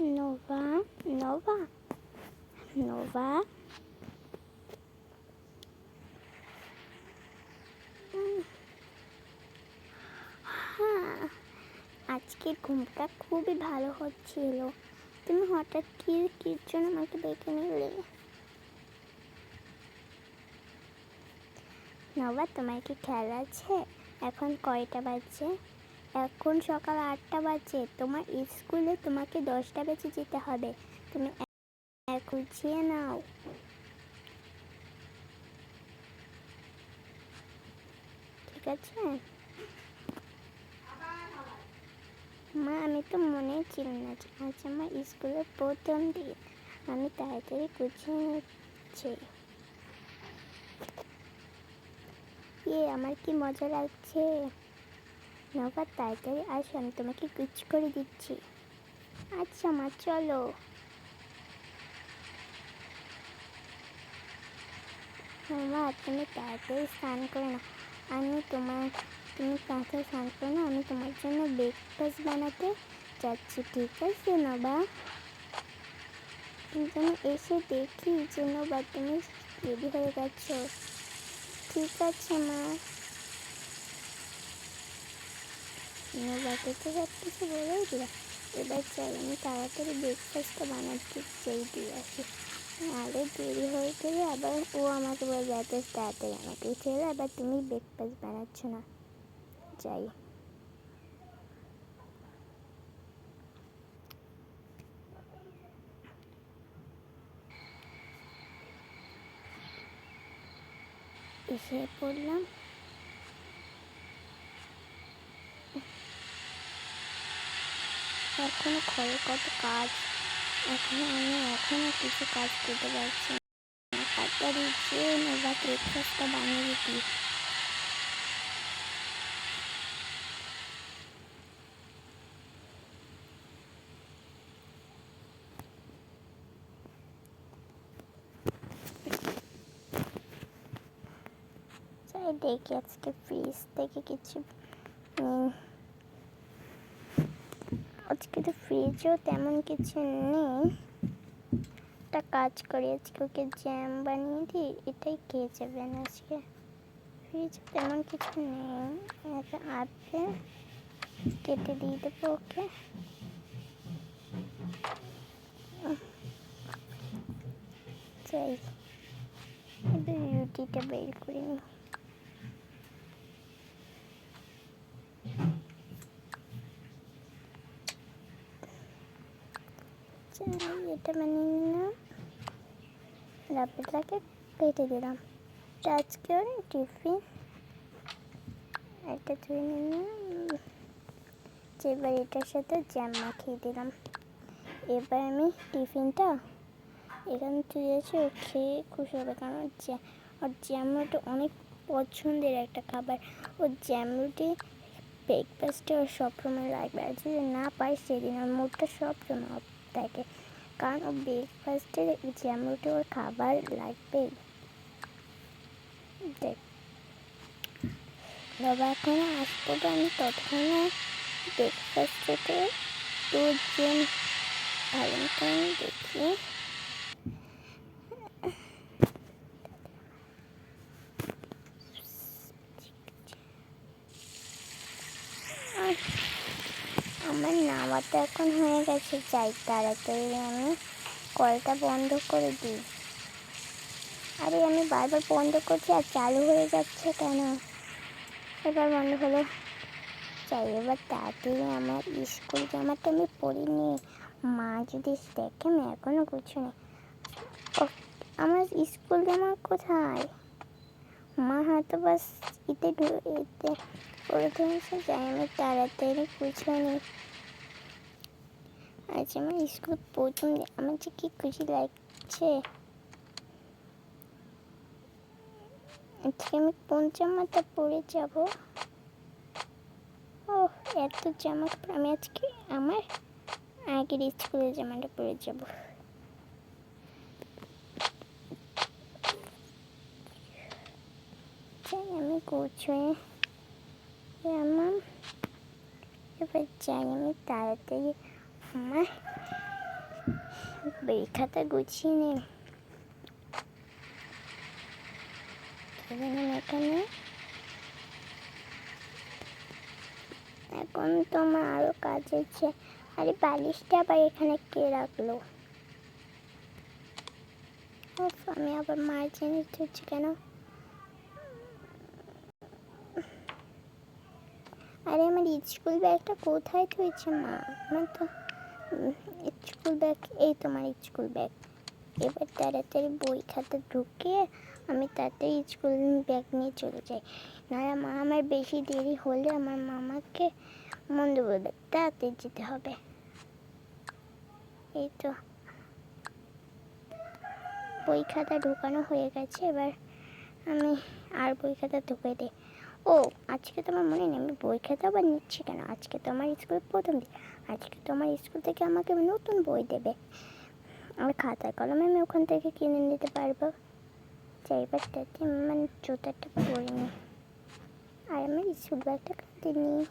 Nova, Nova, Nova. হ্যাঁ, আজকে ঘুমটা খুবই ভালো হচ্ছিল। তুমি হঠাৎ কির জন্য আমাকে ডেকে নিলে? নোভা, তোমার কি খেয়াল আছে এখন কয়টা বাজে? এখন সকাল 8টা বাজে। তোমার স্কুলে তোমাকে 10টা বেজে যেতে হবে। তুমি গুছিয়ে নাও। ঠিক আছে মা, আমি তো মনেই ছিল না যে আজ আমার স্কুলের প্রথম দিন। আমি তাড়াতাড়ি গুছিয়ে নিচ্ছি। আমার কি মজা লাগছে। নোভা, তাড়াতাড়ি আসো, আমি তোমাকে গুছ করে দিচ্ছি। আচ্ছা মা, চলো। মা, তুমি তাড়াতাড়ি স্নান করে না। তুমি তাড়াতাড়ি স্নান করো না, আমি তোমার জন্য ব্রেকফাস্ট বানাতে যাচ্ছি। ঠিক আছে নোভা? কিন্তু আমি এসে দেখি যে নোভা তুমি রেডি হয়ে গেছো। ঠিক আছে মা। নোভাকে তো সব কিছু বলেই দিলাম। এবার চাই আমি তাড়াতাড়ি ব্রেকফাস্টটা বানাতে দিয়ে আসি। আরে দেরি হয়ে গেলে আবার ও আমাকে বলবে এত তাড়াতাড়ি আমাকে উঠে এলো, আবার তুমি ব্রেকফাস্ট বানাচ্ছ না। যাই। এসে পড়লাম। এখনো ঘরে কত কাজ। এখনো কিছু কাজ করতে পারছি না। তাড়াতাড়ি যে নোভা ব্রেকফাস্টটা বানিয়ে দিই। যাই দেখি আজকে ফ্রিজ থেকে কিছু আজকে তো ফ্রিজেও তেমন কিছু নেই। একটা কাজ করি, আজকে ওকে জ্যাম বানিয়ে দিই, এটাই খেয়ে যাবেন আজকে। ফ্রিজে তেমন কিছু নেই। একটা আপেল কেটে দিয়ে দেবো ওকে। চাই এবার রুটিটা বের করে নিই। এটা বানিয়ে নিলাম, আপেলটাকে কেটে দিলাম। আজকে টিফিন একটা ধুয়ে নিলাম। এবার এটার সাথে জ্যাম মাখিয়ে দিলাম। এবার আমি টিফিনটা এখানে তুলেছি, ও খেয়ে খুশি হবে, কারণ ওর জ্যাম রুটি অনেক পছন্দের একটা খাবার। ও জ্যাম রুটি ব্রেকফাস্টে ওর সবসময় লাগবে, আর যদি না পাই সেদিন ওর মুডটা সবসময় অফ থাকে, কারণ ও ব্রেকফাস্টে জ্যাম রুটি ওর খাবার লাগবেই। দেখ বাবা এখন আসবো, আমি ততক্ষণে ব্রেকফাস্টে দুধ জ্যাম ভালো মতন দেখি। আমার নামাতে এখন হয়ে গেছে। যাই তাড়াতাড়ি আমি কলটা বন্ধ করে দিই। আরে আমি বারবার বন্ধ করছি আর চালু হয়ে যাচ্ছে কেন? এবার বন্ধ হলো। যাই এবার তাড়াতাড়ি আমার স্কুল জামাটা আমি পরিনি। মা যদি দেখে আমি এখনো গুছিনি। আমার স্কুল জামা কোথায়? মা হয়তো বাস এতে করে দিয়েছে। যাই আমি তাড়াতাড়ি গুছিয়ে নিই। আজ আমার স্কুল প্রথম দিন, আমার যে কি খুশি লাগছে। আজকে আমি কোন জামাটা পরে যাব? ও এত জামা কাপড়, আমি আজকে আমার আগের স্কুলের জামাটা পরে যাব। যাই আমি গুছিয়ে আমার এবার যাই আমি তাড়াতাড়ি আমার বই খাতা গুছিয়ে নে। এখানে এখন তোমার আরো কাজ আছে। আরে বালিশটা আবার এখানে কে রাখলো? আমি আবার মার জিনিস ধরছি কেন? আরে আমার স্কুল ব্যাগটা কোথায় থুয়েছে মা? আমার তো স্কুল ব্যাগ, এই তোমার স্কুল ব্যাগ। এবার তাড়াতাড়ি বই খাতা ঢুকিয়ে আমি তাড়াতাড়ি স্কুল ব্যাগ নিয়ে চলে যাই, নাহলে মা আমার বেশি দেরি হলে আমার মামাকে মন্দ বলবে। তাড়াতাড়ি যেতে হবে। এই তো বই খাতা ঢোকানো হয়ে গেছে, এবার আমি আর বই খাতা ঢুকে দিই। ও আজকে তোমার মনে নেই আমি বই খাতা আবার নিচ্ছি কেন? আজকে তো আমার স্কুলের প্রথম দিন, আজকে তো আমার স্কুল থেকে আমাকে নতুন বই দেবে, আর খাতা কলম আমি ওখান থেকে কিনে নিতে পারবো। এবার তাতে মানে জুতাটা পরে নিই, আর আমার স্কুল ব্যাগটা কাঁদে নিই।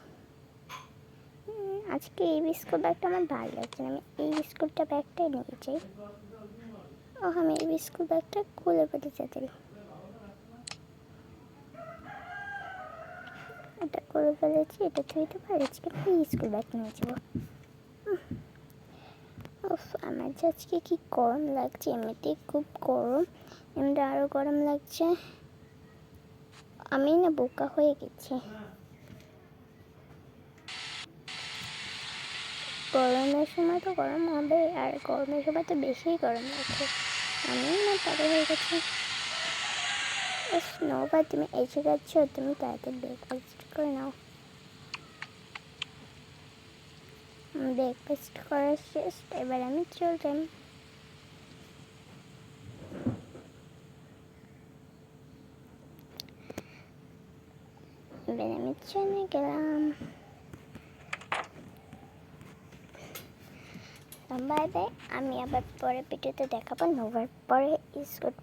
আজকে এই স্কুল ব্যাগটা আমার ভালো লাগছে না, আমি এই স্কুলটা ব্যাগটাই নিয়ে যাই। ও আমি এই স্কুল ব্যাগটা খুলে ফেলে যেতে, এটা করে ফেলেছি, এটা থইতে পারছি, কিন্তু এই স্কুল ব্যাগ নিয়ে যাবো। আমার যে আজকে কি গরম লাগছে, এমনিতেই খুব গরম, এমনিতে আরও গরম লাগছে। আমি না বোকা হয়ে গেছি। গরমের সময় তো গরম হবে, আর গরমের সময় তো বেশিই গরম লাগছে। আমি না পাগল হয়ে গেছি। স্নোবা তুমি এসে গেছো, তুমি তাড়াতাড়ি ব্রেকফাস্ট করে নাও। ব্রেকফাস্ট করার শেষ, এবার আমি চললাম। এবার আমি চলে গেলাম। বাই বাই, আমি আবার পরে ভিডিওতে দেখাবো নোভার পরে স্কুল